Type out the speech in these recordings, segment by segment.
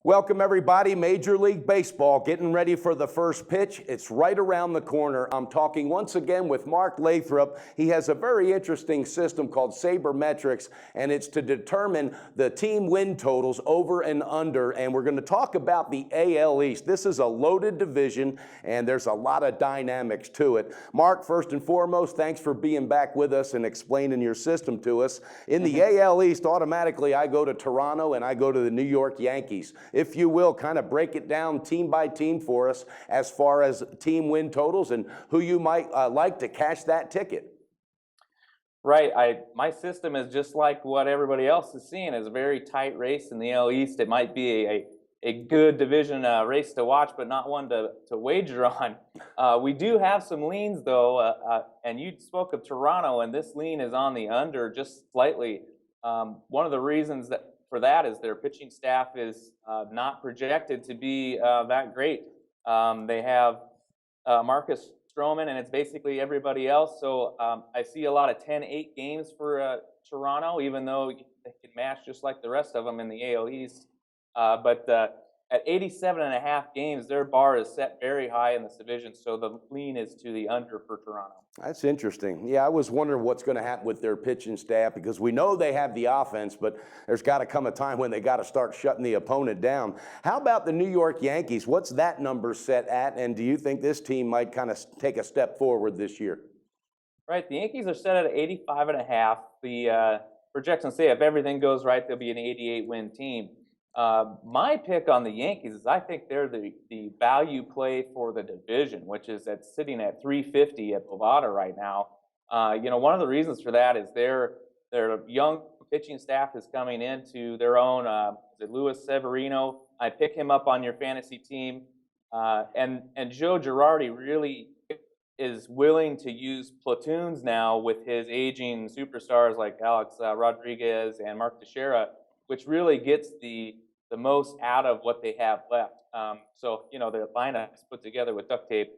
Welcome everybody, Major League Baseball getting ready for the first pitch. It's right around the corner. I'm talking once again with Mark Lathrop. He has a very interesting system called Sabermetrics, and it's to determine the team win totals over and under, and we're going to talk about the AL East. This is a loaded division, and there's a lot of dynamics to it. Mark, first and foremost, thanks for being back with us and explaining your system to us. In the AL East, automatically I go to Toronto and I go to the New York Yankees. If you will, kind of break it down team by team for us as far as team win totals and who you might like to cash that ticket. Right. My system is just like what everybody else is seeing. Is a very tight race in the AL East. It might be a good division race to watch, but not one to wager on. We do have some leans, though, and you spoke of Toronto, and this lean is on the under just slightly. One of the reasons for that is their pitching staff is not projected to be that great. They have Marcus Stroman, and it's basically everybody else. So I see a lot of 10-8 games for Toronto, even though they can match just like the rest of them in the AL East. But at 87.5 games, their bar is set very high in this division, so the lean is to the under for Toronto. That's interesting. Yeah, I was wondering what's going to happen with their pitching staff because we know they have the offense, but there's got to come a time when they got to start shutting the opponent down. How about the New York Yankees? What's that number set at, and do you think this team might kind of take a step forward this year? Right, the Yankees are set at 85.5. The projections say if everything goes right, they'll be an 88-win team. My pick on the Yankees is I think they're the value play for the division, which is sitting at 350 at Bovada right now. One of the reasons for that is their young pitching staff is coming into their own. Luis Severino, I pick him up on your fantasy team, and Joe Girardi really is willing to use platoons now with his aging superstars like Alex Rodriguez and Mark Teixeira, which really gets the most out of what they have left. So the lineup is put together with duct tape,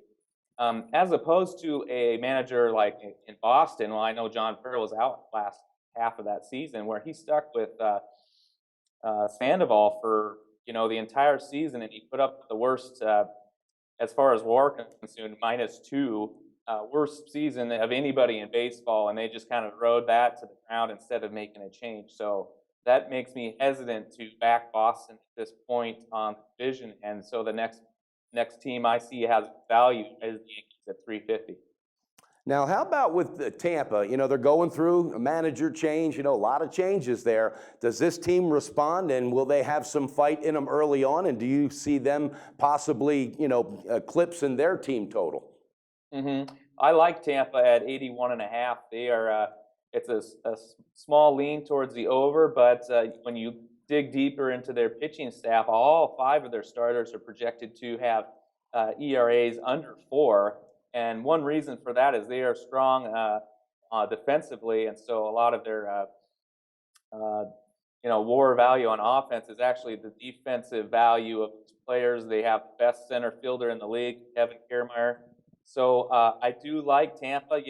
as opposed to a manager like in Boston. Well, I know John Farrell was out last half of that season, where he stuck with Sandoval for the entire season, and he put up the worst, as far as WAR concerned, -2, worst season of anybody in baseball, and they just kind of rode that to the ground instead of making a change. So that makes me hesitant to back Boston at this point on the division, and so the next team I see has value is the Yankees at 350. Now, how about with Tampa? They're going through a manager change, a lot of changes there. Does this team respond, and will they have some fight in them early on, and do you see them possibly, eclipsing their team total? I like Tampa at 81.5. They are it's a small lean towards the over, but when you dig deeper into their pitching staff, all 5 of their starters are projected to have ERAs under 4. And one reason for that is they are strong defensively, and so a lot of their WAR value on offense is actually the defensive value of players. They have the best center fielder in the league, Kevin Kiermaier. So I do like Tampa.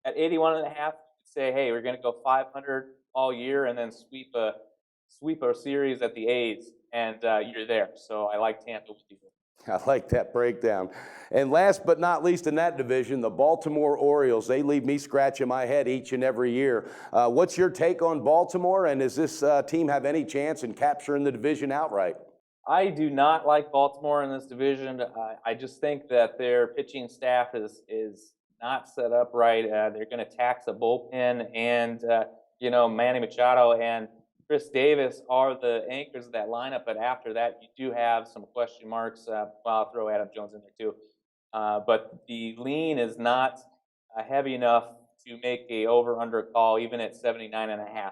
At 81.5. Say, hey, we're going to go 500 all year and then sweep a series at the A's, and you're there. So I like Tampa with you. I like that breakdown. And last but not least in that division, the Baltimore Orioles. They leave me scratching my head each and every year. What's your take on Baltimore, and does this team have any chance in capturing the division outright? I do not like Baltimore in this division. I just think that their pitching staff is not set up right. They're going to tax a bullpen, and Manny Machado and Chris Davis are the anchors of that lineup. But after that, you do have some question marks. Well, I'll throw Adam Jones in there too. But the lean is not heavy enough to make a over/under call, even at 79.5.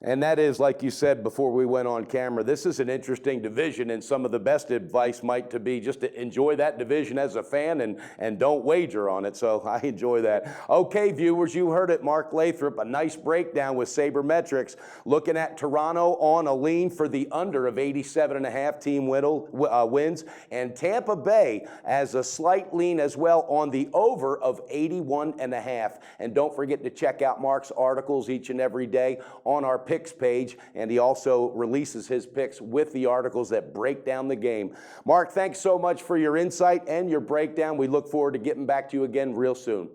And that is, like you said before we went on camera, this is an interesting division, and some of the best advice might to be just to enjoy that division as a fan and don't wager on it. So I enjoy that. Okay, viewers, you heard it. Mark Lathrop, a nice breakdown with Sabermetrics, looking at Toronto on a lean for the under of 87.5 team wins, and Tampa Bay as a slight lean as well on the over of 81.5. And don't forget to check out Mark's articles each and every day on our picks page, and he also releases his picks with the articles that break down the game. Mark, thanks so much for your insight and your breakdown. We look forward to getting back to you again real soon.